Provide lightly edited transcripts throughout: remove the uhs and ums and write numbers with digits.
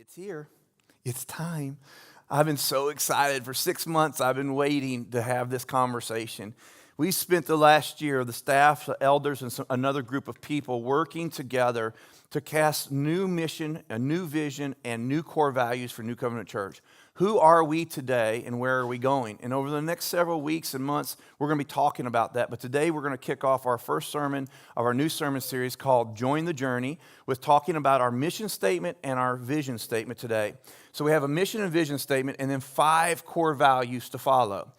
It's here. It's time. I've been so excited. For 6 months, I've been waiting to have this conversation. We spent the last year, the staff, the elders, and another group of people working together to cast new mission, a new vision, and new core values for New Covenant Church. Who are we today and where are we going? And over the next several weeks and months, we're going to be talking about that. But today we're going to kick off our first sermon of our new sermon series called Join the Journey, with talking about our mission statement and our vision statement today. So we have a mission and vision statement and then 5 core values to follow.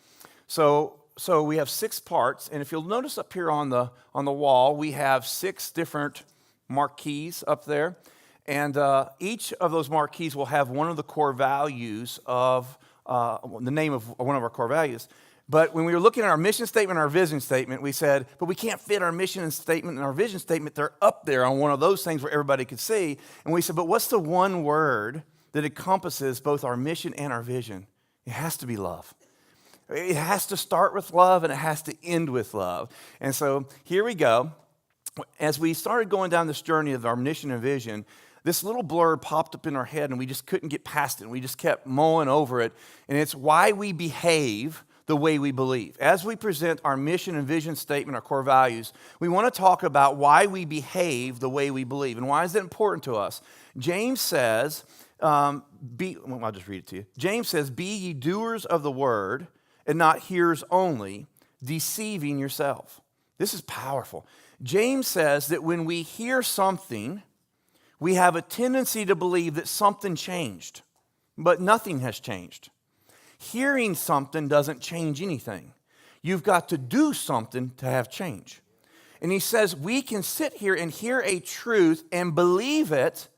So we have 6 parts, and if you'll notice up here on the wall, we have 6 different marquees up there. And each of those marquees will have one of the core values of the name of one of our core values. But when we were looking at our mission statement and our vision statement, we said, but we can't fit our mission statement and our vision statement. They're up there on one of those things where everybody could see. And we said, but what's the one word that encompasses both our mission and our vision? It has to be love. It has to start with love and it has to end with love. And so here we go. As we started going down this journey of our mission and vision, this little blurb popped up in our head and we just couldn't get past it. We just kept mulling over it. And it's why we behave the way we believe. As we present our mission and vision statement, our core values, we want to talk about why we behave the way we believe. And why is that important to us? James says, I'll just read it to you. James says, be ye doers of the word and not hearers only, deceiving yourself. This is powerful. James says that when we hear something, we have a tendency to believe that something changed, but nothing has changed. Hearing something doesn't change anything. You've got to do something to have change. And he says we can sit here and hear a truth and believe it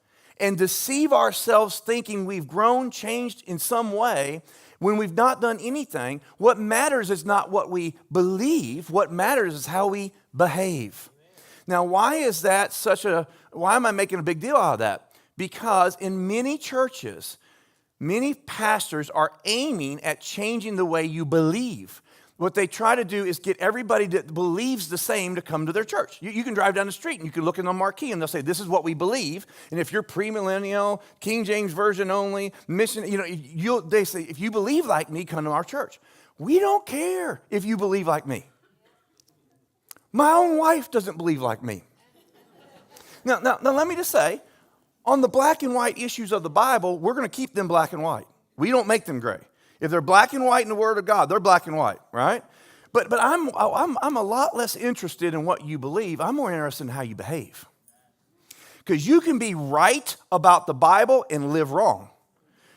and deceive ourselves thinking we've grown, changed in some way when we've not done anything. What matters is not what we believe. What matters is how we behave. Now, why is that why am I making a big deal out of that? Because in many churches, many pastors are aiming at changing the way you believe. What they try to do is get everybody that believes the same to come to their church. You can drive down the street and you can look in the marquee and they'll say, this is what we believe. And if you're premillennial, King James Version only, mission, they say, if you believe like me, come to our church. We don't care if you believe like me. My own wife doesn't believe like me. Now, let me just say, on the black and white issues of the Bible, we're going to keep them black and white. We don't make them gray. If they're black and white in the Word of God, they're black and white, right? But I'm a lot less interested in what you believe. I'm more interested in how you behave. Because you can be right about the Bible and live wrong.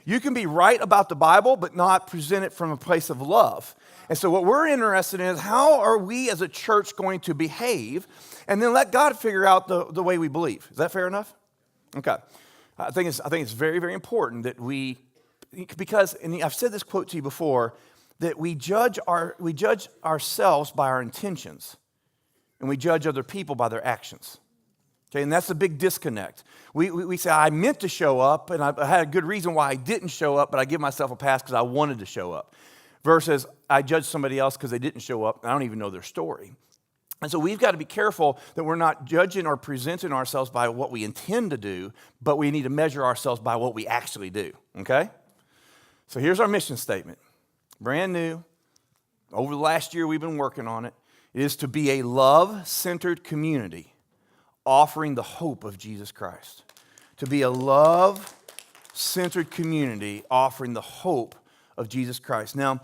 You can be right about the Bible, but not present it from a place of love. And so what we're interested in is how are we as a church going to behave, and then let God figure out the way we believe. Is that fair enough? Okay. I think it's very, very important that because I've said this quote to you before, that we judge ourselves by our intentions, and we judge other people by their actions. Okay, and that's a big disconnect. We say, I meant to show up, and I had a good reason why I didn't show up, but I give myself a pass because I wanted to show up. Versus, I judge somebody else because they didn't show up, and I don't even know their story. And so we've got to be careful that we're not judging or presenting ourselves by what we intend to do, but we need to measure ourselves by what we actually do, okay? So here's our mission statement. Brand new. Over the last year, we've been working on it. It is to be a love-centered community offering the hope of Jesus Christ. To be a love-centered community offering the hope of Jesus Christ. Now,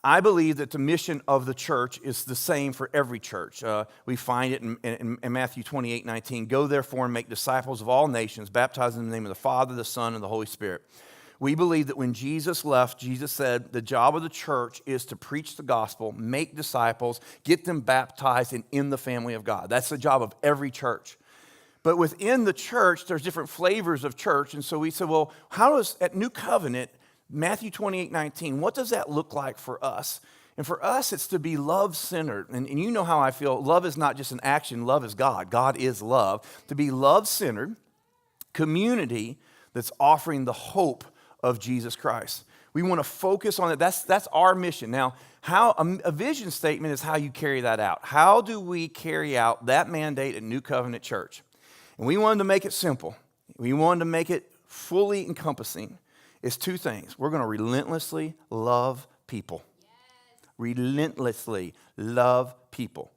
I believe that the mission of the church is the same for every church. We find it in Matthew 28:19. Go therefore and make disciples of all nations, baptizing in the name of the Father, the Son, and the Holy Spirit. We believe that when Jesus left, Jesus said the job of the church is to preach the gospel, make disciples, get them baptized and in the family of God. That's the job of every church. But within the church, there's different flavors of church. And so we said, well, how does, at New Covenant, Matthew 28:19, what does that look like for us? And for us, it's to be love-centered. And you know how I feel. Love is not just an action. Love is God. God is love. To be love-centered, community that's offering the hope of Jesus Christ. We want to focus on it. That's our mission. Now, how a vision statement is how you carry that out. How do we carry out that mandate at New Covenant Church? And we wanted to make it simple. We wanted to make it fully encompassing, is two things. We're going to relentlessly love people. Relentlessly love people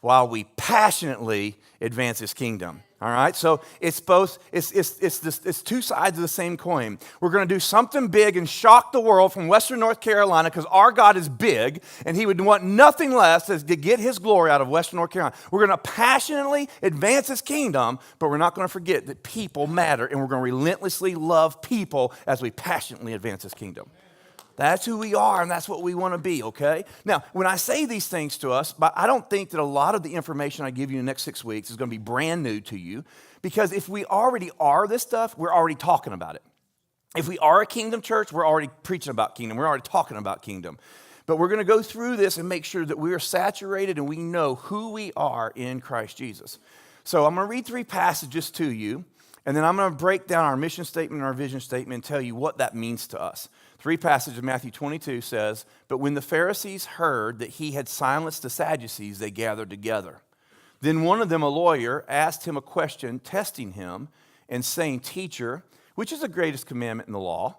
while we passionately advance his kingdom. All right? So it's both, it's two sides of the same coin. We're going to do something big and shock the world from Western North Carolina because our God is big and he would want nothing less than to get his glory out of Western North Carolina. We're going to passionately advance his kingdom, but we're not going to forget that people matter, and we're going to relentlessly love people as we passionately advance his kingdom. That's who we are, and that's what we want to be, okay? Now, when I say these things to us, but I don't think that a lot of the information I give you in the next 6 weeks is going to be brand new to you, because if we already are this stuff, we're already talking about it. If we are a kingdom church, we're already preaching about kingdom. We're already talking about kingdom. But we're going to go through this and make sure that we are saturated and we know who we are in Christ Jesus. So I'm going to read 3 passages to you, and then I'm going to break down our mission statement and our vision statement and tell you what that means to us. 3 passages of Matthew 22 says, "But when the Pharisees heard that he had silenced the Sadducees, they gathered together. Then one of them, a lawyer, asked him a question, testing him, and saying, 'Teacher, which is the greatest commandment in the law?'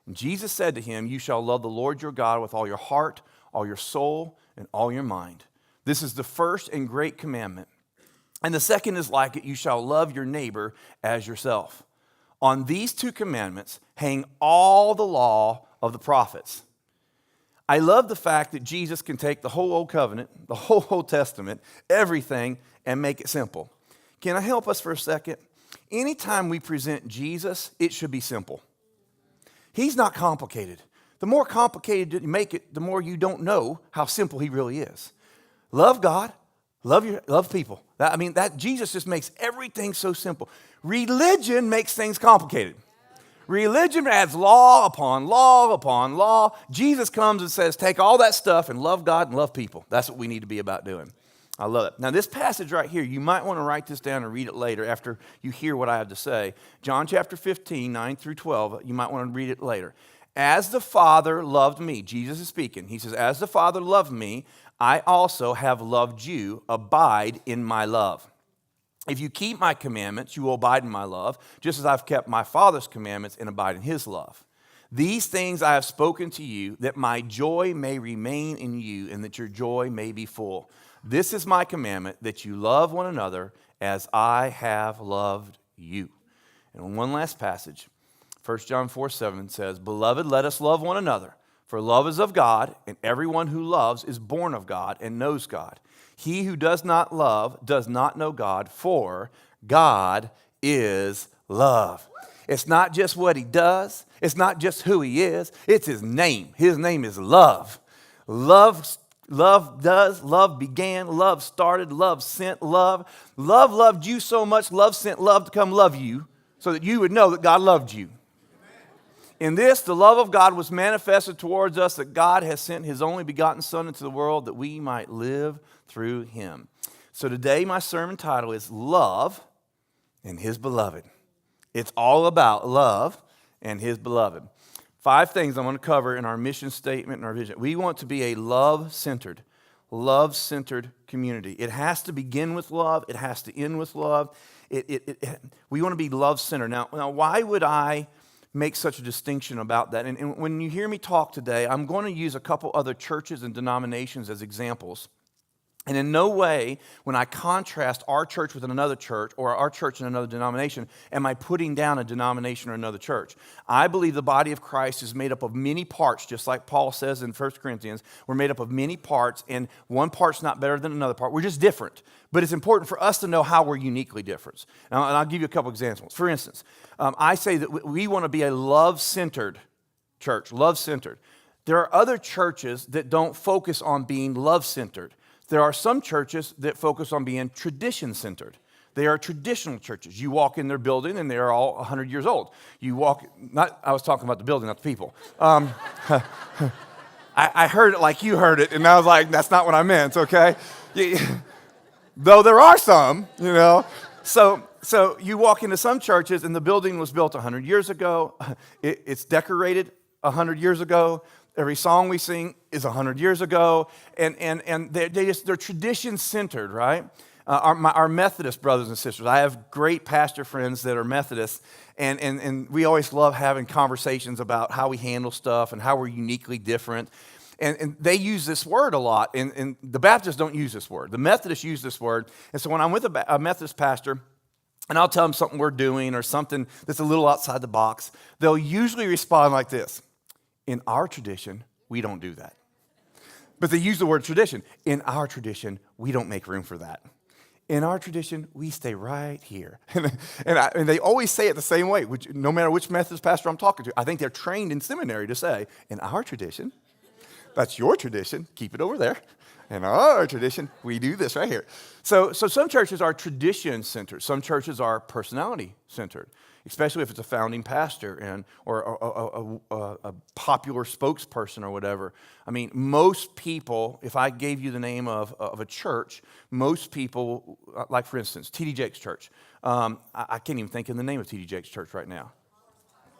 And Jesus said to him, 'You shall love the Lord your God with all your heart, all your soul, and all your mind. This is the first and great commandment. And the second is like it, you shall love your neighbor as yourself. On these 2 commandments hang all the law of the prophets.'" I love the fact that Jesus can take the whole Old Covenant, the whole Old Testament, everything, and make it simple. Can I help us for a second? Anytime we present Jesus, it should be simple. He's not complicated. The more complicated you make it, the more you don't know how simple he really is. Love God, love people. That Jesus just makes everything so simple. Religion makes things complicated. Religion adds law upon law upon law. Jesus comes and says, take all that stuff and love God and love people. That's what we need to be about doing. I love it. Now, this passage right here, you might want to write this down and read it later after you hear what I have to say. John chapter 15, 9 through 12, you might want to read it later. "As the Father loved me," Jesus is speaking. He says, "As the Father loved me, I also have loved you. Abide in my love. If you keep my commandments, you will abide in my love, just as I've kept my Father's commandments and abide in his love. These things I have spoken to you, that my joy may remain in you and that your joy may be full. This is my commandment, that you love one another as I have loved you." And one last passage, 1 John 4:7 says, "Beloved, let us love one another, for love is of God, and everyone who loves is born of God and knows God. He who does not love does not know God, for God is love." It's not just what he does. It's not just who he is. It's his name. His name is love. Love began, love started, love sent love. Love loved you so much, love sent love to come love you so that you would know that God loved you. In this, the love of God was manifested towards us, that God has sent his only begotten Son into the world that we might live through him. So today, my sermon title is Love and His Beloved. It's all about love and his beloved. 5 things I'm going to cover in our mission statement and our vision. We want to be a love-centered community. It has to begin with love. It has to end with love. We want to be love-centered. Now, why would I make such a distinction about that? And when you hear me talk today, I'm going to use a couple other churches and denominations as examples. And in no way, when I contrast our church with another church or our church in another denomination, am I putting down a denomination or another church. I believe the body of Christ is made up of many parts, just like Paul says in 1 Corinthians. We're made up of many parts, and one part's not better than another part. We're just different. But it's important for us to know how we're uniquely different. And I'll give you a couple examples. For instance, I say that we want to be a love-centered church, love-centered. There are other churches that don't focus on being love-centered. There are some churches that focus on being tradition-centered. They are traditional churches. You walk in their building and they are all 100 years old. I was talking about the building, not the people. I heard it like you heard it, and I was like, that's not what I meant, okay? Though there are some, you know. So you walk into some churches and the building was built 100 years ago. It's decorated 100 years ago. Every song we sing is 100 years ago, and they're tradition-centered, right? Our Methodist brothers and sisters. I have great pastor friends that are Methodists, and we always love having conversations about how we handle stuff and how we're uniquely different. And they use this word a lot, and the Baptists don't use this word. The Methodists use this word. And so when I'm with a Methodist pastor, and I'll tell them something we're doing or something that's a little outside the box, they'll usually respond like this: in our tradition, we don't do that. But they use the word tradition. In our tradition, we don't make room for that. In our tradition, we stay right here. And they always say it the same way, no matter which Methodist pastor I'm talking to. I think they're trained in seminary to say, in our tradition, that's your tradition, keep it over there. In our tradition, we do this right here. So some churches are tradition-centered. Some churches are personality-centered, especially if it's a founding pastor or a popular spokesperson or whatever. I mean, most people, if I gave you the name of a church, most people, like for instance, T.D. Jakes Church. I can't even think of the name of T.D. Jakes Church right now.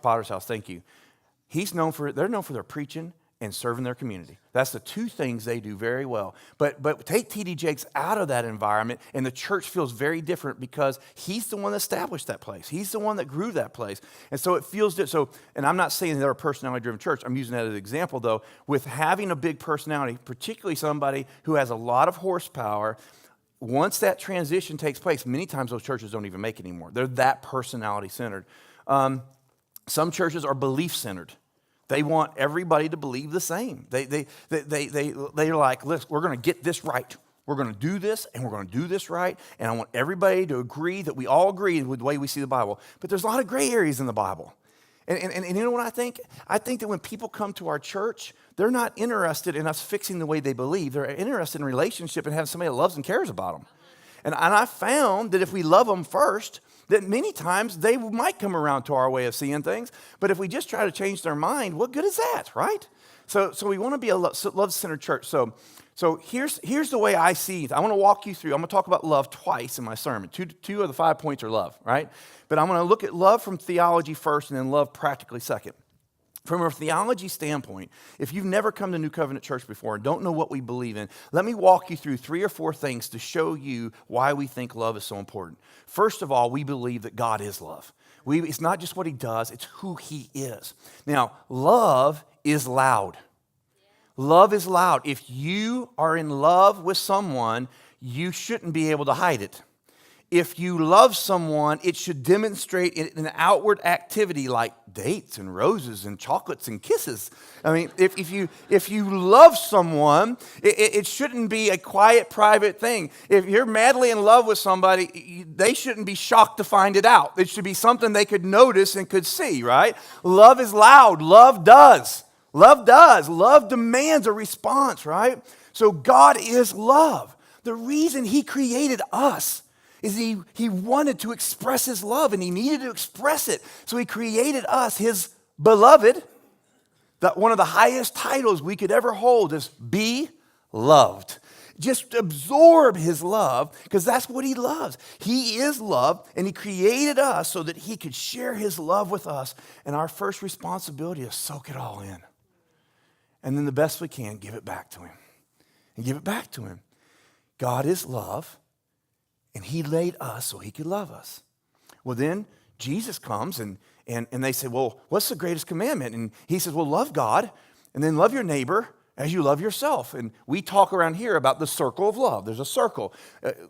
Potter's House, thank you. They're known for their preaching and serving their community. That's the two things they do very well. But take T.D. Jakes out of that environment, and the church feels very different because he's the one that established that place. He's the one that grew that place. And so it feels different. So, and I'm not saying they're a personality-driven church. I'm using that as an example, though. With having a big personality, particularly somebody who has a lot of horsepower, once that transition takes place, many times those churches don't even make it anymore. They're that personality-centered. Some churches are belief-centered. They want everybody to believe the same. They're like, listen, we're going to get this right. We're going to do this, and we're going to do this right. And I want everybody to agree that we all agree with the way we see the Bible. But there's a lot of gray areas in the Bible. And you know what I think? I think that when people come to our church, they're not interested in us fixing the way they believe. They're interested in relationship and having somebody that loves and cares about them. And I found that if we love them first, that many times they might come around to our way of seeing things. But if we just try to change their mind, what good is that, right? So we want to be a love-centered church. So here's the way I see it. I want to walk you through. I'm going to talk about love twice in my sermon. Two of the 5 points are love, right? But I'm going to look at love from theology first and then love practically second. From a theology standpoint, if you've never come to New Covenant Church before and don't know what we believe in, let me walk you through 3 or 4 things to show you why we think love is so important. First of all, we believe that God is love. It's not just what he does, it's who he is. Now, love is loud. Love is loud. If you are in love with someone, you shouldn't be able to hide it. If you love someone, it should demonstrate an outward activity like dates and roses and chocolates and kisses. I mean, if you love someone, it shouldn't be a quiet, private thing. If you're madly in love with somebody, they shouldn't be shocked to find it out. It should be something they could notice and could see, right? Love is loud. Love does. Love does. Love demands a response, right? So God is love. The reason he created us is he wanted to express his love, and he needed to express it. So he created us, his beloved. That one of the highest titles we could ever hold is be loved. Just absorb his love, because that's what he loves. He is love, and he created us so that he could share his love with us. And our first responsibility is soak it all in. And then the best we can, give it back to him. And give it back to him. God is love. And he laid us so he could love us. Well, then Jesus comes and they say, well, what's the greatest commandment? And he says, well, love God and then love your neighbor as you love yourself. And we talk around here about the circle of love. There's a circle.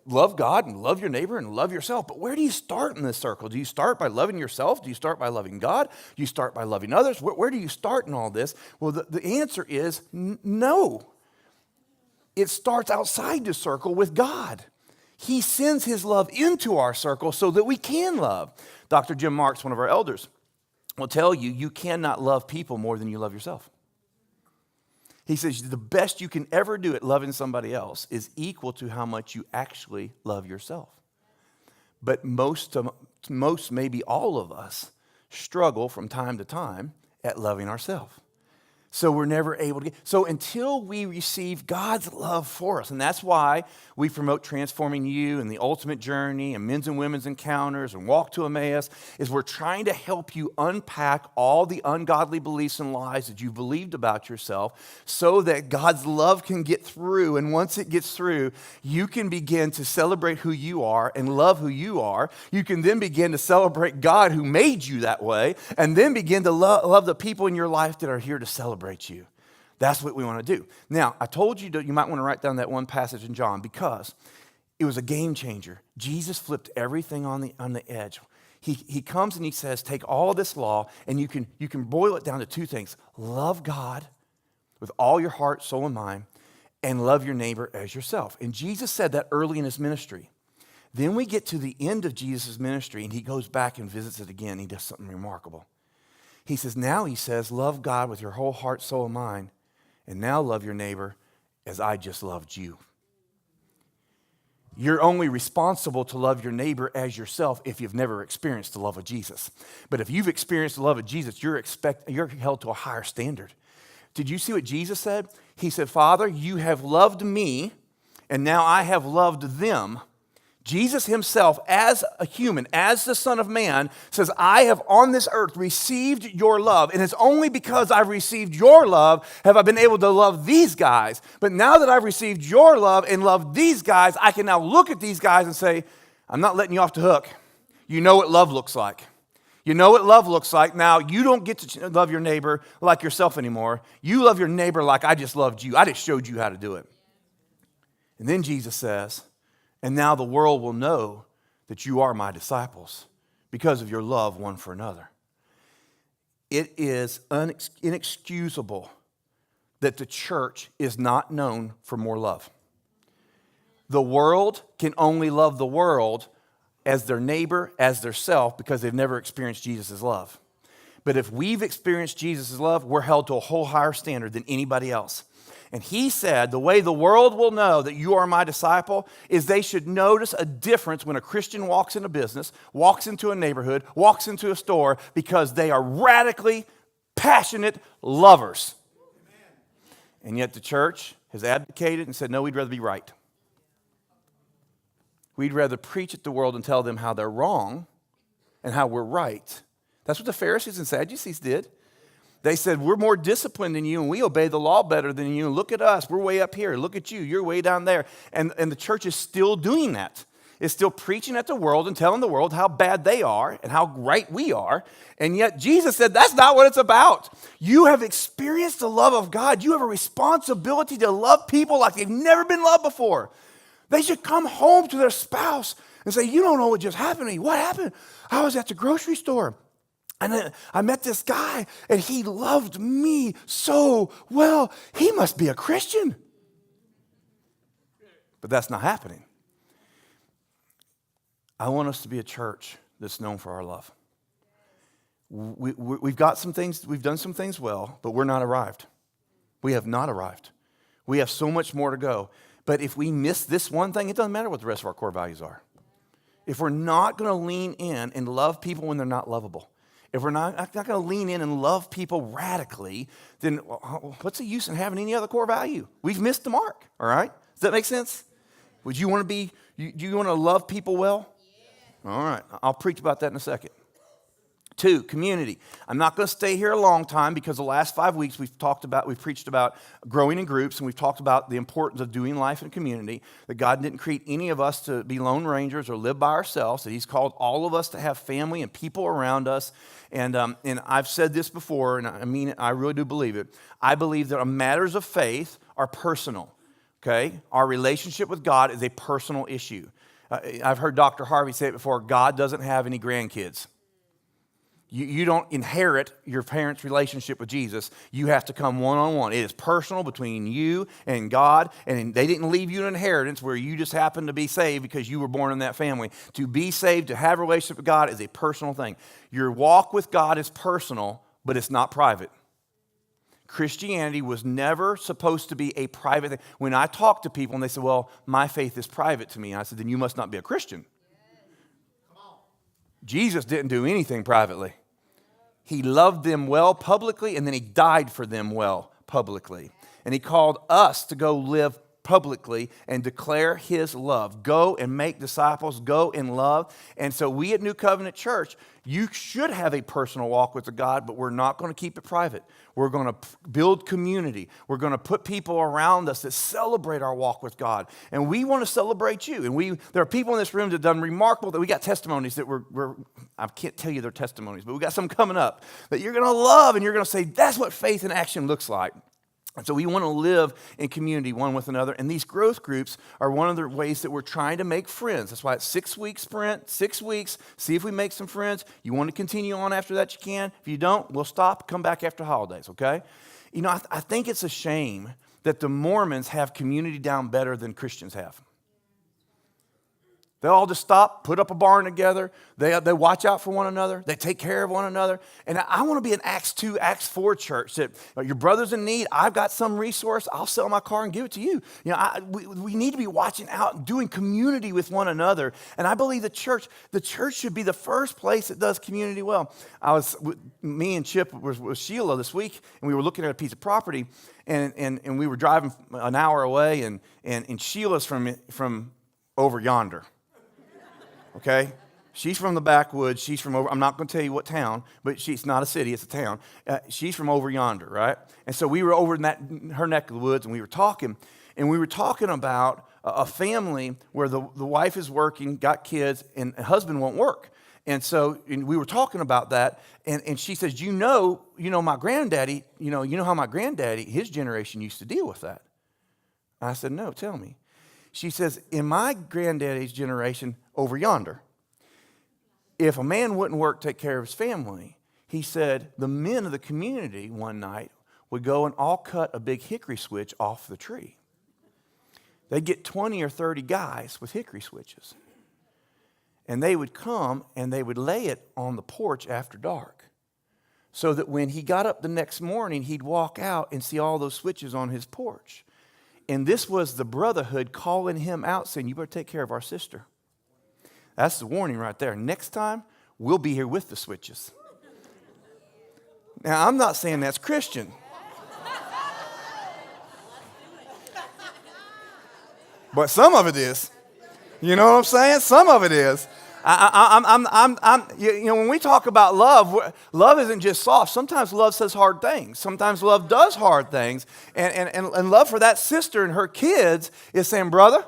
Love God and love your neighbor and love yourself. But where do you start in this circle? Do you start by loving yourself? Do you start by loving God? Do you start by loving others? Where do you start in all this? Well, the answer is no. It starts outside the circle with God. He sends his love into our circle so that we can love. Dr. Jim Marks, one of our elders, will tell you, you cannot love people more than you love yourself. He says the best you can ever do at loving somebody else is equal to how much you actually love yourself. But most, maybe all of us, struggle from time to time at loving ourselves. So we're never able to get. So until we receive God's love for us, and that's why we promote Transforming You and the Ultimate Journey and Men's and Women's Encounters and Walk to Emmaus, is we're trying to help you unpack all the ungodly beliefs and lies that you believed about yourself so that God's love can get through. And once it gets through, you can begin to celebrate who you are and love who you are. You can then begin to celebrate God who made you that way, and then begin to love the people in your life that are here to celebrate you. That's what we want to do. Now, I told you that you might want to write down that one passage in John because it was a game changer. Jesus flipped everything on the edge. He comes and he says, take all this law and you can boil it down to two things. Love God with all your heart, soul, and mind, and love your neighbor as yourself. And Jesus said that early in his ministry. Then we get to the end of Jesus' ministry and he goes back and visits it again. He does something remarkable. He says, now he says, love God with your whole heart, soul, and mind, and now love your neighbor as I just loved you. You're only responsible to love your neighbor as yourself if you've never experienced the love of Jesus. But if you've experienced the love of Jesus, you're held to a higher standard. Did you see what Jesus said? He said, Father, you have loved me, and now I have loved them. Jesus himself, as a human, as the Son of Man, says, I have on this earth received your love, and it's only because I've received your love have I been able to love these guys. But now that I've received your love and loved these guys, I can now look at these guys and say, I'm not letting you off the hook. You know what love looks like. You know what love looks like. Now, you don't get to love your neighbor like yourself anymore. You love your neighbor like I just loved you. I just showed you how to do it. And then Jesus says, and now the world will know that you are my disciples because of your love one for another. It is inexcusable that the church is not known for more love. The world can only love the world as their neighbor, as their self, because they've never experienced Jesus' love. But if we've experienced Jesus' love, we're held to a whole higher standard than anybody else. And he said, the way the world will know that you are my disciple is they should notice a difference when a Christian walks in a business, walks into a neighborhood, walks into a store, because they are radically passionate lovers. And yet the church has abdicated and said, no, we'd rather be right. We'd rather preach at the world and tell them how they're wrong and how we're right. That's what the Pharisees and Sadducees did. They said, we're more disciplined than you, and we obey the law better than you. Look at us. We're way up here. Look at you. You're way down there. And the church is still doing that. It's still preaching at the world and telling the world how bad they are and how right we are. And yet Jesus said, that's not what it's about. You have experienced the love of God. You have a responsibility to love people like they've never been loved before. They should come home to their spouse and say, you don't know what just happened to me. What happened? I was at the grocery store. And then I met this guy, and he loved me so well. He must be a Christian. But that's not happening. I want us to be a church that's known for our love. We've got some things, we've done some things well, but we're not arrived. We have not arrived. We have so much more to go. But if we miss this one thing, it doesn't matter what the rest of our core values are. If we're not going to lean in and love people when they're not lovable, if we're not going to lean in and love people radically, then what's the use in having any other core value? We've missed the mark, all right? Does that make sense? Would you want to do you want to love people well? Yeah. All right, I'll preach about that in a second. 2, community. I'm not going to stay here a long time because the last 5 weeks we've preached about growing in groups, and we've talked about the importance of doing life in community, that God didn't create any of us to be lone rangers or live by ourselves, that he's called all of us to have family and people around us. And I've said this before, and I mean it, I really do believe it. I believe that matters of faith are personal, okay? Our relationship with God is a personal issue. I've heard Dr. Harvey say it before, God doesn't have any grandkids. You don't inherit your parents' relationship with Jesus. You have to come one-on-one. It is personal between you and God, and they didn't leave you an inheritance where you just happen to be saved because you were born in that family. To be saved, to have a relationship with God is a personal thing. Your walk with God is personal, but it's not private. Christianity was never supposed to be a private thing. When I talk to people and they say, well, my faith is private to me, I said, then you must not be a Christian. Jesus didn't do anything privately. He loved them well publicly, and then he died for them well publicly. And he called us to go live publicly and declare his love. Go and make disciples, go in love. And so we at New Covenant Church, you should have a personal walk with God, but we're not going to keep it private. We're going to build community. We're going to put people around us that celebrate our walk with God. And we want to celebrate you. And there are people in this room that have done remarkable, that we got testimonies that I can't tell you their testimonies, but we got some coming up that you're going to love, and you're going to say, that's what faith in action looks like. And so we want to live in community one with another. And these growth groups are one of the ways that we're trying to make friends. That's why it's 6-week sprint, 6 weeks. See if we make some friends. You want to continue on after that, you can. If you don't, we'll stop, come back after holidays, okay? You know, I think it's a shame that the Mormons have community down better than Christians have. They all just stop, put up a barn together. They watch out for one another. They take care of one another. And I want to be an Acts 2, Acts 4 church that your brother's in need. I've got some resource. I'll sell my car and give it to you. You know, we need to be watching out and doing community with one another. And I believe the church should be the first place that does community well. Me and Chip was with Sheila this week, and we were looking at a piece of property, and we were driving an hour away, and Sheila's from over yonder. Okay? She's from the backwoods. She's from over, I'm not going to tell you what town, but she's not a city, it's a town. She's from over yonder, right? And so we were over in her neck of the woods, and we were talking about a family where the wife is working, got kids, and the husband won't work. And so we were talking about that, and she says, you know my granddaddy, you know how my granddaddy, his generation used to deal with that. I said, no, tell me. She says, in my granddaddy's generation over yonder, if a man wouldn't work, take care of his family, he said the men of the community one night would go and all cut a big hickory switch off the tree. They'd get 20 or 30 guys with hickory switches. And they would come and they would lay it on the porch after dark, so that when he got up the next morning, he'd walk out and see all those switches on his porch. And this was the brotherhood calling him out, saying, you better take care of our sister. That's the warning right there. Next time, we'll be here with the switches. Now, I'm not saying that's Christian. But some of it is. You know what I'm saying? Some of it is. When we talk about love, love isn't just soft. Sometimes love says hard things. Sometimes love does hard things. And love for that sister and her kids is saying, brother,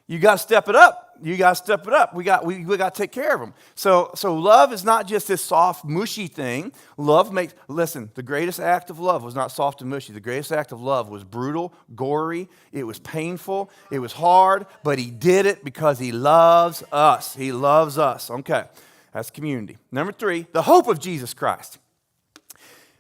you got to step it up. You got to step it up. We got to take care of them. So love is not just this soft, mushy thing. Listen, the greatest act of love was not soft and mushy. The greatest act of love was brutal, gory. It was painful. It was hard, but he did it because he loves us. He loves us. Okay, that's community. Number 3, the hope of Jesus Christ.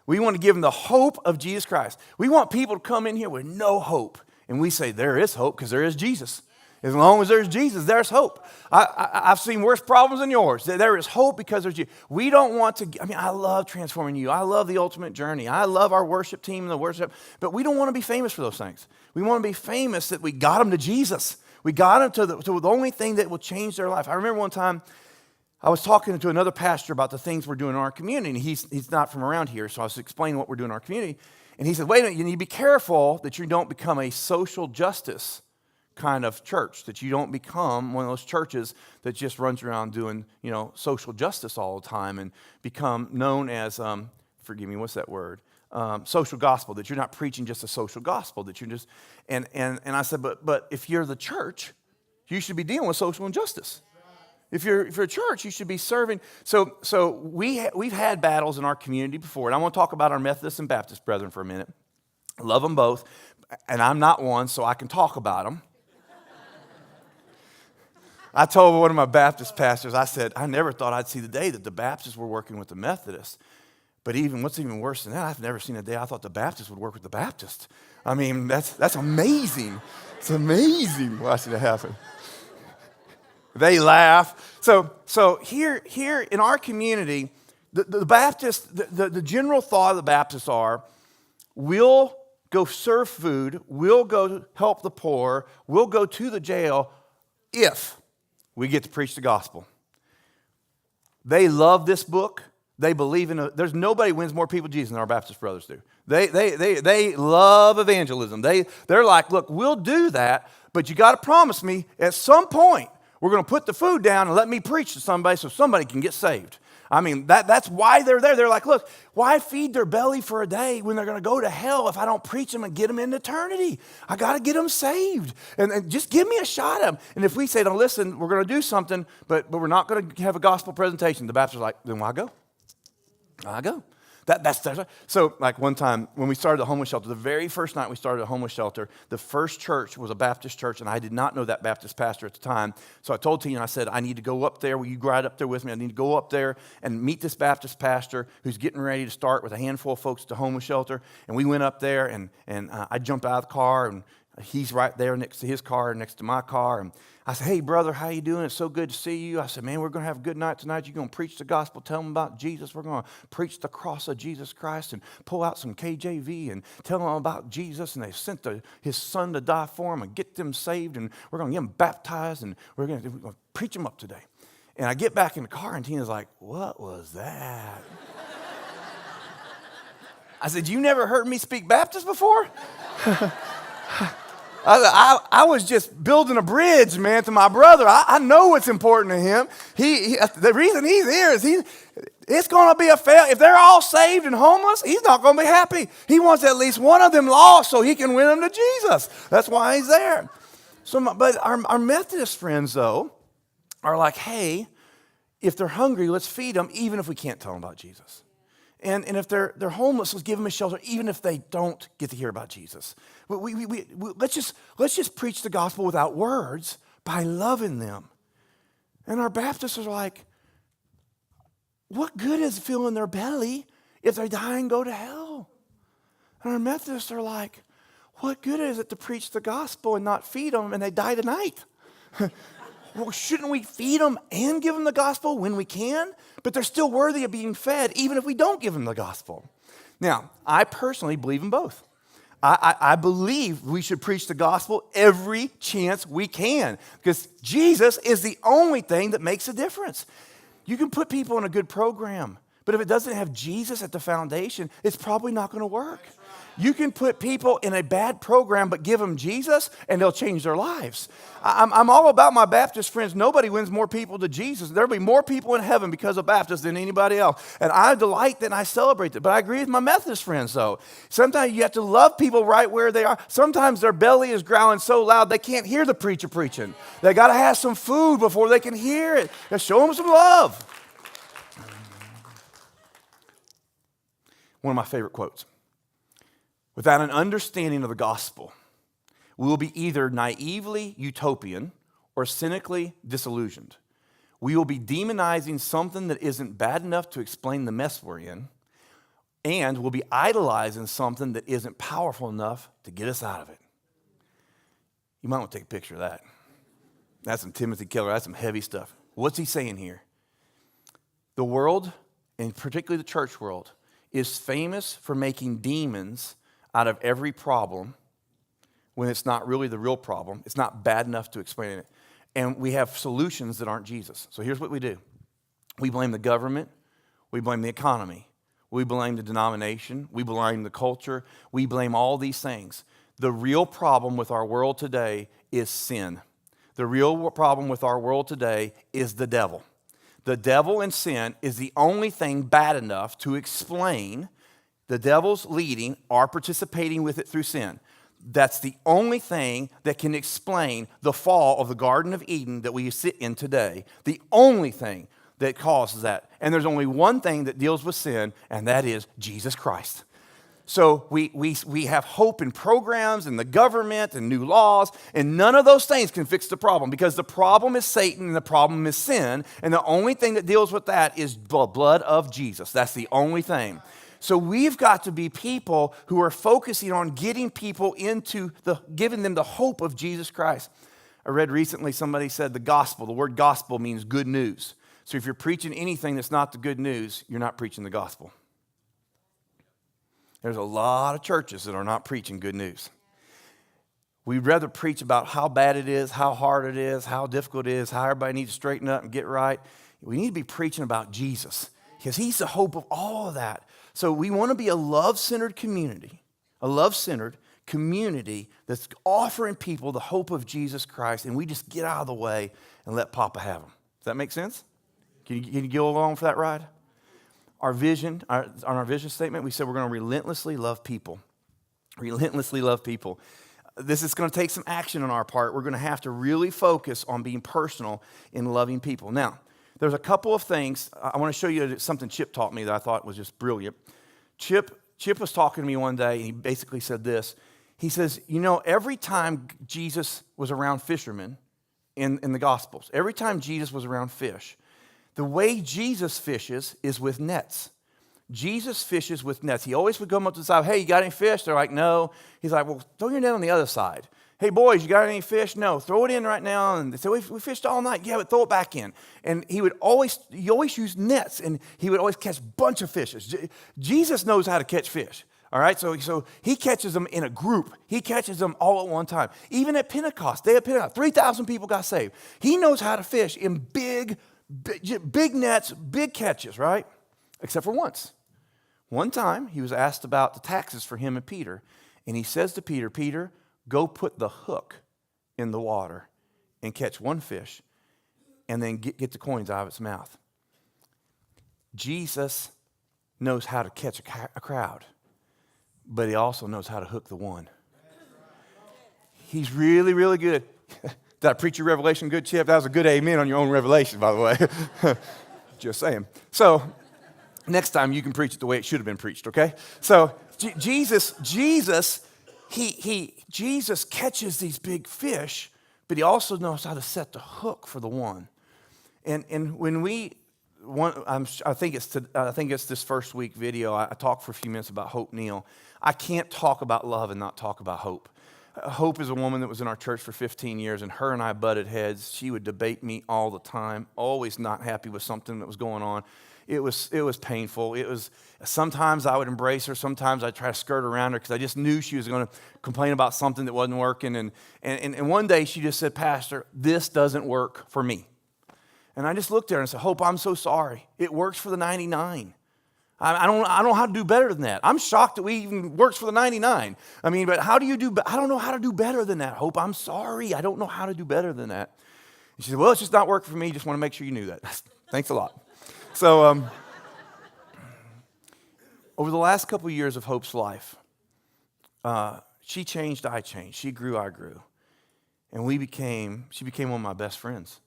We want to give them the hope of Jesus Christ. We want people to come in here with no hope. And we say, there is hope because there is Jesus. As long as there's Jesus, there's hope. I've seen worse problems than yours. There is hope because there's Jesus. We don't want to, I love Transforming You. I love the Ultimate Journey. I love our worship team and the worship, but we don't want to be famous for those things. We want to be famous that we got them to Jesus. We got them to the only thing that will change their life. I remember one time I was talking to another pastor about the things we're doing in our community, and he's not from around here, so I was explaining what we're doing in our community, and he said, wait a minute, you need to be careful that you don't become a social justice kind of church, that you don't become one of those churches that just runs around doing, social justice all the time and become known as, forgive me, what's that word? Social gospel, that you're not preaching just a social gospel, that you're just, and I said, but if you're the church, you should be dealing with social injustice. If you're a church, you should be serving. So we've had battles in our community before, and I want to talk about our Methodist and Baptist brethren for a minute. I love them both, and I'm not one, so I can talk about them. I told one of my Baptist pastors, I said, I never thought I'd see the day that the Baptists were working with the Methodists. But what's even worse than that, I've never seen a day I thought the Baptists would work with the Baptists. I mean, that's amazing. It's amazing watching it happen. They laugh. So here in our community, the Baptists, the general thought of the Baptists are, we'll go serve food, we'll go help the poor, we'll go to the jail if we get to preach the gospel. They love this book. They believe there's nobody wins more people to Jesus than our Baptist brothers do. They love evangelism. They're like, look, we'll do that, but you got to promise me at some point we're going to put the food down and let me preach to somebody so somebody can get saved. I mean, that's why they're there. They're like, look, why feed their belly for a day when they're going to go to hell if I don't preach them and get them into eternity? I got to get them saved. And just give me a shot at them. And if we say, no, listen, we're going to do something, but we're not going to have a gospel presentation, the Baptists are like, then why go? I go. That's so like one time when we started the homeless shelter, the very first night we started a homeless shelter, the first church was a Baptist church, and I did not know that Baptist pastor at the time. So I told Tina, I said, I need to go up there. Will you ride up there with me? I need to go up there and meet this Baptist pastor who's getting ready to start with a handful of folks at the homeless shelter. And we went up there, and I jumped out of the car, and he's right there next to his car, next to my car. And I said, hey, brother, how you doing? It's so good to see you. I said, man, we're going to have a good night tonight. You're going to preach the gospel, tell them about Jesus. We're going to preach the cross of Jesus Christ and pull out some KJV and tell them about Jesus. And they sent his son to die for them and get them saved. And we're going to get them baptized, and we're going to preach them up today. And I get back in the car, and Tina's like, what was that? I said, you never heard me speak Baptist before? I was just building a bridge, man, to my brother. I know what's important to him. The reason he's here is it's going to be a fail. If they're all saved and homeless, he's not going to be happy. He wants at least one of them lost so he can win them to Jesus. That's why he's there. But our Methodist friends, though, are like, hey, if they're hungry, let's feed them, even if we can't tell them about Jesus. And if they're homeless, let's give them a shelter, even if they don't get to hear about Jesus. Let's just preach the gospel without words by loving them. And our Baptists are like, what good is filling their belly if they die and go to hell? And our Methodists are like, what good is it to preach the gospel and not feed them and they die tonight? Well, shouldn't we feed them and give them the gospel when we can? But they're still worthy of being fed even if we don't give them the gospel. Now, I personally believe in both. I believe we should preach the gospel every chance we can because Jesus is the only thing that makes a difference. You can put people in a good program, but if it doesn't have Jesus at the foundation, it's probably not going to work. You can put people in a bad program, but give them Jesus, and they'll change their lives. I'm all about my Baptist friends. Nobody wins more people to Jesus. There'll be more people in heaven because of Baptists than anybody else. And I delight that and I celebrate that. But I agree with my Methodist friends, though. Sometimes you have to love people right where they are. Sometimes their belly is growling so loud they can't hear the preacher preaching. They got to have some food before they can hear it. Just show them some love. One of my favorite quotes. Without an understanding of the gospel, we will be either naively utopian or cynically disillusioned. We will be demonizing something that isn't bad enough to explain the mess we're in, and we'll be idolizing something that isn't powerful enough to get us out of it. You might want to take a picture of that. That's some Timothy Keller. That's some heavy stuff. What's he saying here? The world, and particularly the church world, is famous for making demons out of every problem when it's not really the real problem. It's not bad enough to explain it. And we have solutions that aren't Jesus. So here's what we do. We blame the government. We blame the economy. We blame the denomination. We blame the culture. We blame all these things. The real problem with our world today is sin. The real problem with our world today is the devil. The devil and sin is the only thing bad enough to explain the devil's leading or participating with it through sin. That's the only thing that can explain the fall of the Garden of Eden that we sit in today. The only thing that causes that. And there's only one thing that deals with sin, and that is Jesus Christ. So we have hope in programs and the government and new laws, and none of those things can fix the problem because the problem is Satan and the problem is sin, and the only thing that deals with that is the blood of Jesus. That's the only thing. So we've got to be people who are focusing on getting people giving them the hope of Jesus Christ. I read recently somebody said the word gospel means good news. So if you're preaching anything that's not the good news, you're not preaching the gospel. There's a lot of churches that are not preaching good news. We'd rather preach about how bad it is, how hard it is, how difficult it is, how everybody needs to straighten up and get right. We need to be preaching about Jesus. because he's the hope of all of that. So we want to be a love-centered community, that's offering people the hope of Jesus Christ, and we just get out of the way and let Papa have them. Does that make sense? Can you go along for that ride? Our vision, on our vision statement, we said we're going to relentlessly love people. Relentlessly love people. This is going to take some action on our part. We're going to have to really focus on being personal in loving people. Now, there's a couple of things. I want to show you something Chip taught me that I thought was just brilliant. Chip was talking to me one day, and he basically said this. He says, every time Jesus was around fishermen in the Gospels, every time Jesus was around fish, the way Jesus fishes is with nets. Jesus fishes with nets. He always would come up to the side, hey, you got any fish? They're like, no. He's like, well, throw your net on the other side. Hey, boys, you got any fish? No. Throw it in right now. And they say, we fished all night. Yeah, but throw it back in. And he always use nets, and he would always catch a bunch of fishes. Jesus knows how to catch fish. All right, so he catches them in a group. He catches them all at one time. Even at Pentecost, day of Pentecost, 3,000 people got saved. He knows how to fish in big nets, big catches, right? Except for once. One time, he was asked about the taxes for him and Peter, and he says to Peter, Peter, go put the hook in the water and catch one fish, and then get the coins out of its mouth. Jesus knows how to catch a crowd, but he also knows how to hook the one. He's really, really good. Did I preach your revelation good, Chip? That was a good amen on your own revelation, by the way. Just saying. So next time you can preach it the way it should have been preached, okay? So Jesus catches these big fish, but he also knows how to set the hook for the one. And when I think it's this first week video. I talked for a few minutes about Hope Neal. I can't talk about love and not talk about Hope. Hope is a woman that was in our church for 15 years, and her and I butted heads. She would debate me all the time, always not happy with something that was going on. It was painful. Sometimes I would embrace her. Sometimes I'd try to skirt around her because I just knew she was going to complain about something that wasn't working. And one day she just said, Pastor, this doesn't work for me. And I just looked at her and said, Hope, I'm so sorry. It works for the 99. I don't know how to do better than that. I'm shocked that we even works for the 99. I mean, but how do you do? I don't know how to do better than that, Hope. I'm sorry. I don't know how to do better than that. And she said, well, it's just not working for me. Just want to make sure you knew that. Thanks a lot. So over the last couple of years of Hope's life, she changed, I changed. She grew, I grew. And she became one of my best friends.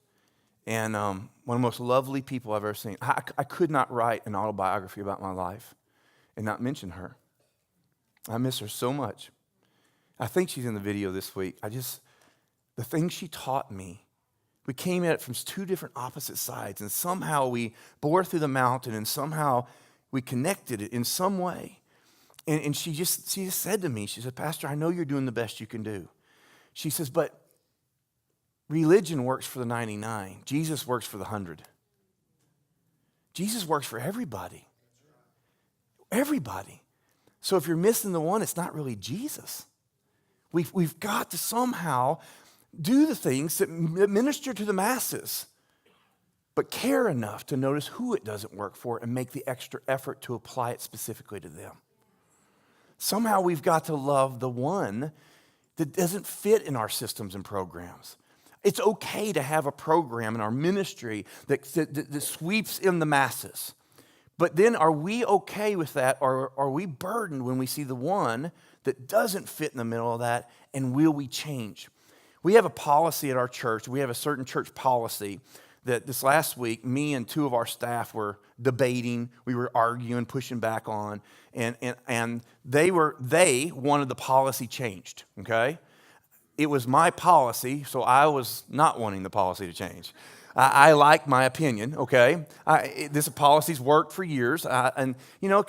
And one of the most lovely people I've ever seen. I could not write an autobiography about my life and not mention her. I miss her so much. I think she's in the video this week. The things she taught me, we came at it from two different opposite sides, and somehow we bore through the mountain, and somehow we connected it in some way. And she just said to me, she said, Pastor, I know you're doing the best you can do. She says, but religion works for the 99. Jesus works for the 100. Jesus works for everybody. Everybody. So if you're missing the one, it's not really Jesus. We've got to somehow do the things that minister to the masses, but care enough to notice who it doesn't work for and make the extra effort to apply it specifically to them. Somehow we've got to love the one that doesn't fit in our systems and programs. It's okay to have a program in our ministry that sweeps in the masses. But then are we okay with that, or are we burdened when we see the one that doesn't fit in the middle of that, and will we change? We have a policy at our church. We have a certain church policy that this last week, me and two of our staff were debating. We were arguing, pushing back on, and they wanted the policy changed, okay? It was my policy, so I was not wanting the policy to change. I like my opinion, okay? This policy's worked for years, and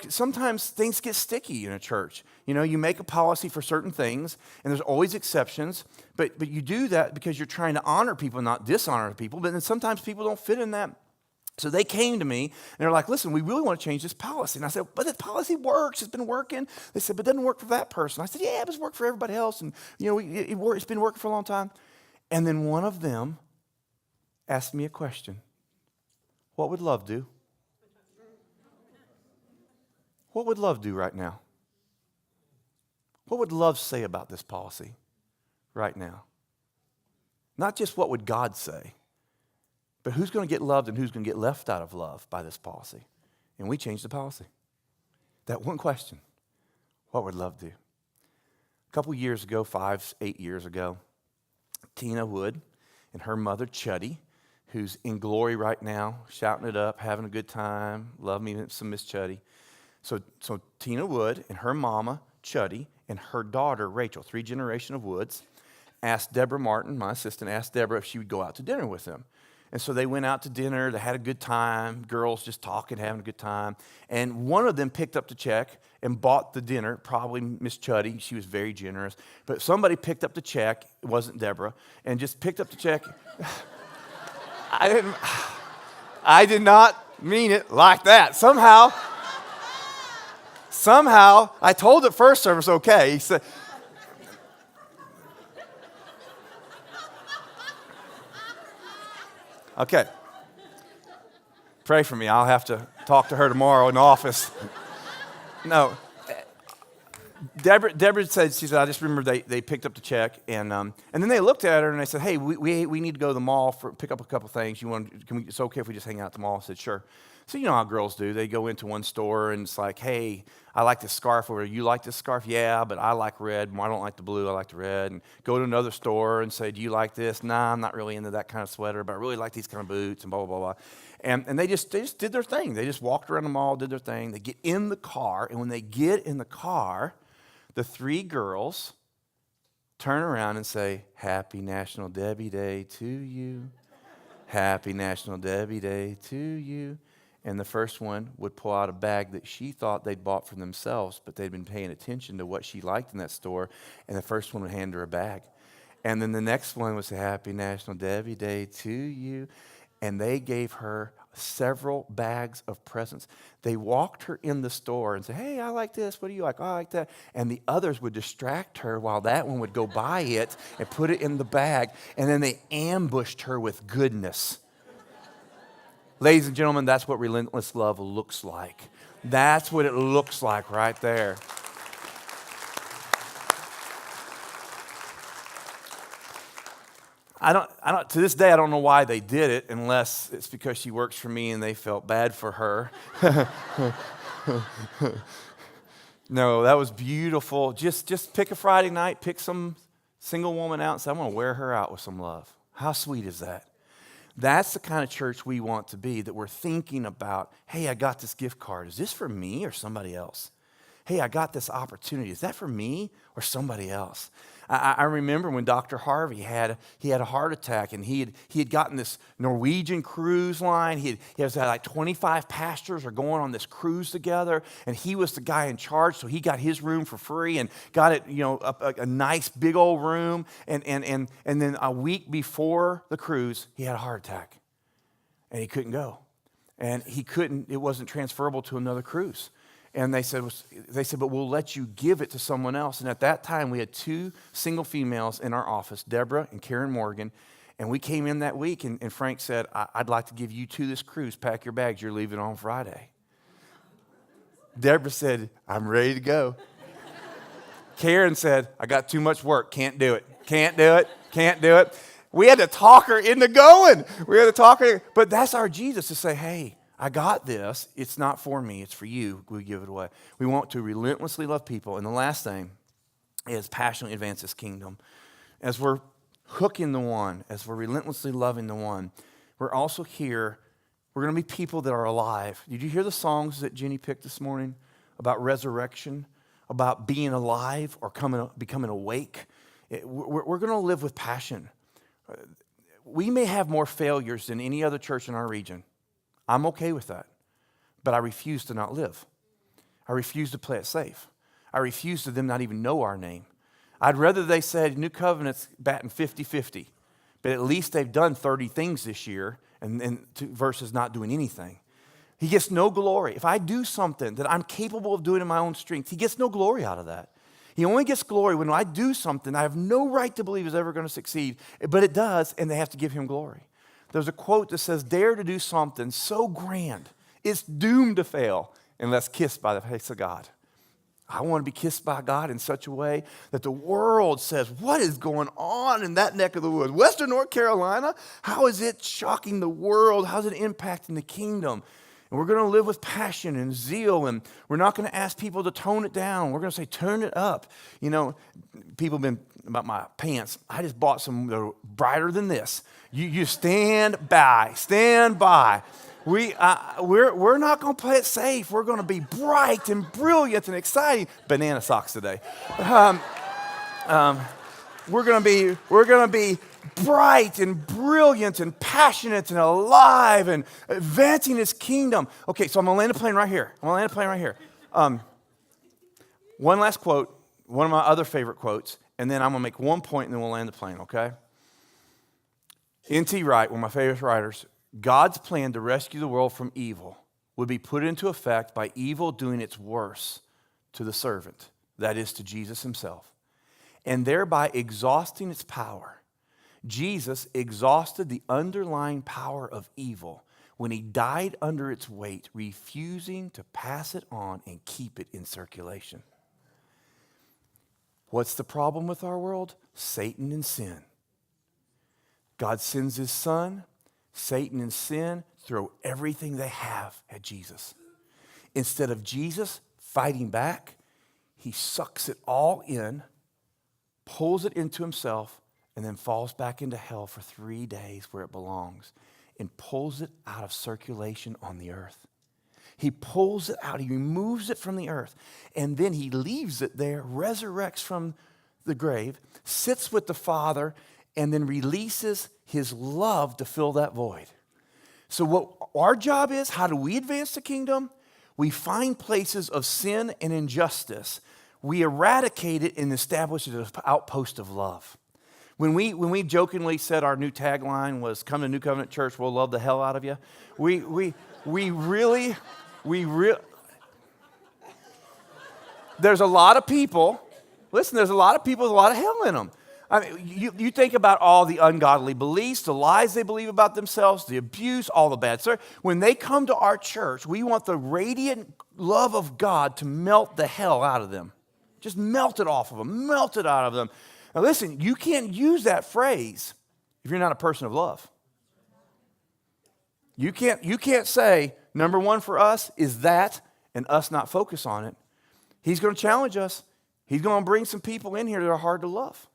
sometimes things get sticky in a church. You make a policy for certain things, and there's always exceptions, but you do that because you're trying to honor people, not dishonor people, but then sometimes people don't fit in that. So they came to me, and they're like, listen, we really want to change this policy. And I said, but the policy works. It's been working. They said, but it doesn't work for that person. I said, yeah, but it's worked for everybody else. And, it's been working for a long time. And then one of them asked me a question. What would love do? What would love do right now? What would love say about this policy right now? Not just what would God say, but who's going to get loved and who's going to get left out of love by this policy? And we changed the policy. That one question, what would love do? A couple years ago, 8 years ago, Tina Wood and her mother, Chuddy, who's in glory right now, shouting it up, having a good time. Love me some Miss Chuddy. So Tina Wood and her mama, Chuddy, and her daughter, Rachel, 3 generations of Woods, asked Deborah Martin, my assistant, asked Deborah if she would go out to dinner with them. And so they went out to dinner. They had a good time. Girls just talking, having a good time. And one of them picked up the check and bought the dinner, probably Miss Chuddy. She was very generous. But somebody picked up the check. It wasn't Deborah. And just picked up the check. I did not mean it like that. Somehow, I told the first service, okay. He said, okay. Pray for me. I'll have to talk to her tomorrow in the office. No. Deborah said, she said, I just remember they picked up the check, and then they looked at her and they said, hey, we need to go to the mall for pick up a couple things. It's okay if we just hang out at the mall? I said, sure. So you know how girls do. They go into one store and it's like, hey, I like this scarf over there. You like this scarf? Yeah, but I like red. I don't like the blue. I like the red. And go to another store and say, do you like this? Nah, I'm not really into that kind of sweater, but I really like these kind of boots and blah, blah, blah, blah. And they just did their thing. They just walked around the mall, did their thing. They get in the car, and when they get in the car, the 3 girls turn around and say, Happy National Debbie Day to you. Happy National Debbie Day to you. And the first one would pull out a bag that she thought they'd bought for themselves, but they'd been paying attention to what she liked in that store, and the first one would hand her a bag. And then the next one would say, Happy National Debbie Day to you. And they gave her several bags of presents. They walked her in the store and said, hey, I like this. What do you like? Oh, I like that. And the others would distract her while that one would go buy it and put it in the bag. And then they ambushed her with goodness. Ladies and gentlemen, that's what relentless love looks like. That's what it looks like right there. To this day, I don't know why they did it, unless it's because she works for me and they felt bad for her. No, that was beautiful. Just pick a Friday night, pick some single woman out and say, I'm going to wear her out with some love. How sweet is that? That's the kind of church we want to be, that we're thinking about, hey, I got this gift card. Is this for me or somebody else? Hey, I got this opportunity. Is that for me or somebody else? I remember when Dr. Harvey had a heart attack, and he had gotten this Norwegian cruise line. He had like 25 pastors are going on this cruise together, and he was the guy in charge, so he got his room for free and got it, a nice big old room. And then a week before the cruise, he had a heart attack, and he couldn't go, and it wasn't transferable to another cruise. And they said, but we'll let you give it to someone else. And at that time, we had 2 single females in our office, Deborah and Karen Morgan. And we came in that week, and Frank said, I'd like to give you 2 this cruise. Pack your bags. You're leaving on Friday. Deborah said, I'm ready to go. Karen said, I got too much work. Can't do it. Can't do it. Can't do it. We had to talk her into going. But that's our Jesus, to say, hey, I got this. It's not for me. It's for you. We give it away. We want to relentlessly love people. And the last thing is passionately advance His kingdom. As we're hooking the one, as we're relentlessly loving the one, we're also here. We're going to be people that are alive. Did you hear the songs that Jenny picked this morning about resurrection, about being alive or becoming awake? We're going to live with passion. We may have more failures than any other church in our region. I'm okay with that, but I refuse to not live. I refuse to play it safe. I refuse to them not even know our name. I'd rather they said New Covenant's batting 50-50, but at least they've done 30 things this year versus not doing anything. He gets no glory. If I do something that I'm capable of doing in my own strength, he gets no glory out of that. He only gets glory when I do something I have no right to believe is ever going to succeed, but it does, and they have to give him glory. There's a quote that says, dare to do something so grand, it's doomed to fail, unless kissed by the face of God. I want to be kissed by God in such a way that the world says, what is going on in that neck of the woods? Western North Carolina? How is it shocking the world? How is it impacting the kingdom? And we're going to live with passion and zeal, and we're not going to ask people to tone it down. We're going to say, turn it up. You know, people have been about my pants. I just bought some that are brighter than this. You stand by. We're not going to play it safe. We're going to be bright and brilliant and exciting. Banana socks today. We're going to be bright and brilliant and passionate and alive and advancing His kingdom. Okay, so I'm going to land the plane right here. One last quote, one of my other favorite quotes, and then I'm going to make one point and then we'll land the plane, okay? N.T. Wright, one of my favorite writers, God's plan to rescue the world from evil would be put into effect by evil doing its worst to the servant, that is, to Jesus Himself, and thereby exhausting its power. Jesus exhausted the underlying power of evil when He died under its weight, refusing to pass it on and keep it in circulation. What's the problem with our world? Satan and sin. God sends His Son. Satan and sin throw everything they have at Jesus. Instead of Jesus fighting back, He sucks it all in, pulls it into Himself, and then falls back into hell for 3 days where it belongs and pulls it out of circulation on the earth. He pulls it out. He removes it from the earth. And then He leaves it there, resurrects from the grave, sits with the Father, and then releases His love to fill that void. So what our job is, how do we advance the kingdom? We find places of sin and injustice. We eradicate it and establish it as an outpost of love. When we jokingly said our new tagline was, come to New Covenant Church, we'll love the hell out of you. We really, there's a lot of people, listen, there's a lot of people with a lot of hell in them. I mean, you think about all the ungodly beliefs, the lies they believe about themselves, the abuse, all the bad stuff. When they come to our church, we want the radiant love of God to melt the hell out of them. Just melt it off of them, melt it out of them. Now listen, you can't use that phrase if you're not a person of love. You can't say, number one for us is that, and us not focus on it. He's going to challenge us. He's going to bring some people in here that are hard to love.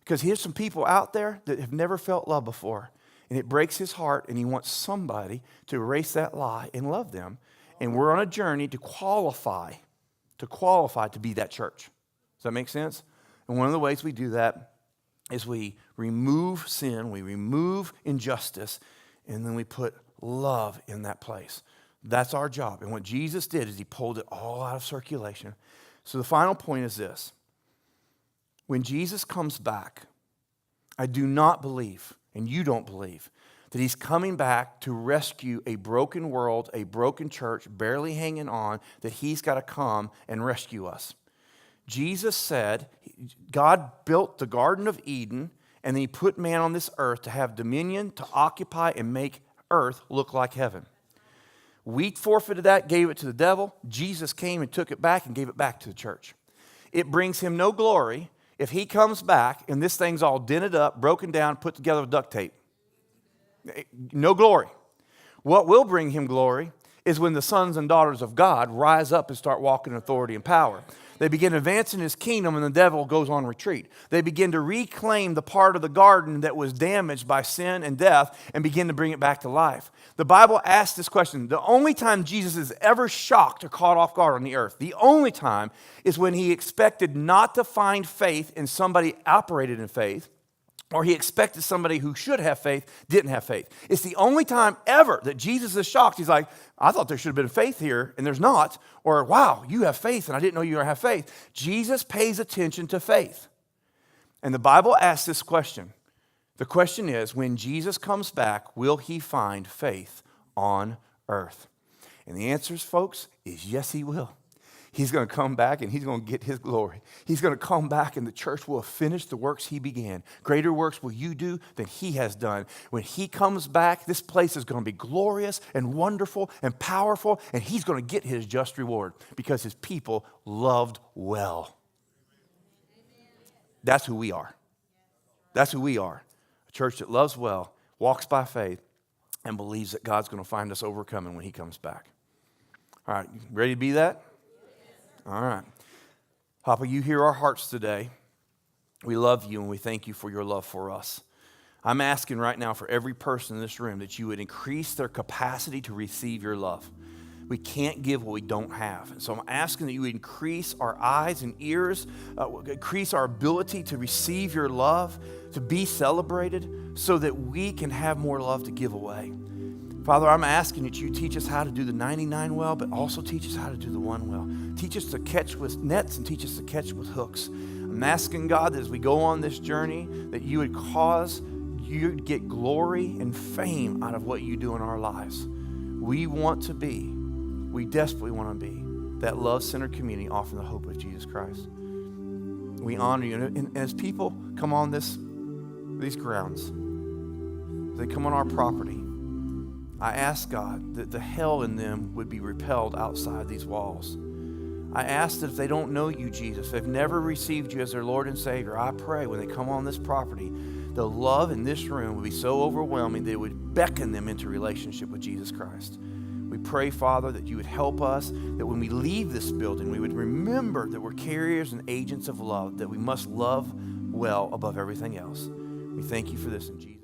Because here's some people out there that have never felt love before. And it breaks His heart, and He wants somebody to erase that lie and love them. And we're on a journey to qualify to be that church. Does that make sense? And one of the ways we do that is we remove sin, we remove injustice, and then we put love in that place. That's our job. And what Jesus did is He pulled it all out of circulation. So the final point is this. When Jesus comes back, I do not believe, and you don't believe, that He's coming back to rescue a broken world, a broken church, barely hanging on, that He's got to come and rescue us. Jesus said, God built the Garden of Eden, and then He put man on this earth to have dominion, to occupy and make earth look like heaven. We forfeited that, gave it to the devil. Jesus came and took it back and gave it back to the church. It brings Him no glory if He comes back and this thing's all dented up, broken down, put together with duct tape. No glory. What will bring Him glory is when the sons and daughters of God rise up and start walking in authority and power. They begin advancing His kingdom, and the devil goes on retreat. They begin to reclaim the part of the garden that was damaged by sin and death and begin to bring it back to life. The Bible asks this question. The only time Jesus is ever shocked or caught off guard on the earth, the only time is when He expected not to find faith in somebody operated in faith, or He expected somebody who should have faith didn't have faith. It's the only time ever that Jesus is shocked. He's like, I thought there should have been faith here, and there's not. Or, wow, you have faith, and I didn't know you have faith. Jesus pays attention to faith. And the Bible asks this question. The question is, when Jesus comes back, will He find faith on earth? And the answer, folks, is yes, He will. He's going to come back and he's going to get his glory. He's going to come back and the church will have finished the works he began. Greater works will you do than he has done. When he comes back, this place is going to be glorious and wonderful and powerful, and he's going to get his just reward because his people loved well. That's who we are. That's who we are. A church that loves well, walks by faith, and believes that God's going to find us overcoming when he comes back. All right, you ready to be that? All right. Papa, you hear our hearts today. We love you and we thank you for your love for us. I'm asking right now for every person in this room that you would increase their capacity to receive your love. We can't give what we don't have. And so I'm asking that you would increase our eyes and ears, increase our ability to receive your love, to be celebrated, so that we can have more love to give away. Father, I'm asking that you teach us how to do the 99 well, but also teach us how to do the one well. Teach us to catch with nets and teach us to catch with hooks. I'm asking, God, that as we go on this journey, that you would cause you to get glory and fame out of what you do in our lives. We desperately want to be that love-centered community offering the hope of Jesus Christ. We honor you. And as people come on these grounds, they come on our property, I ask God that the hell in them would be repelled outside these walls. I ask that if they don't know you, Jesus, if they've never received you as their Lord and Savior, I pray when they come on this property, the love in this room would be so overwhelming that it would beckon them into relationship with Jesus Christ. We pray, Father, that you would help us, that when we leave this building, we would remember that we're carriers and agents of love, that we must love well above everything else. We thank you for this in Jesus' name.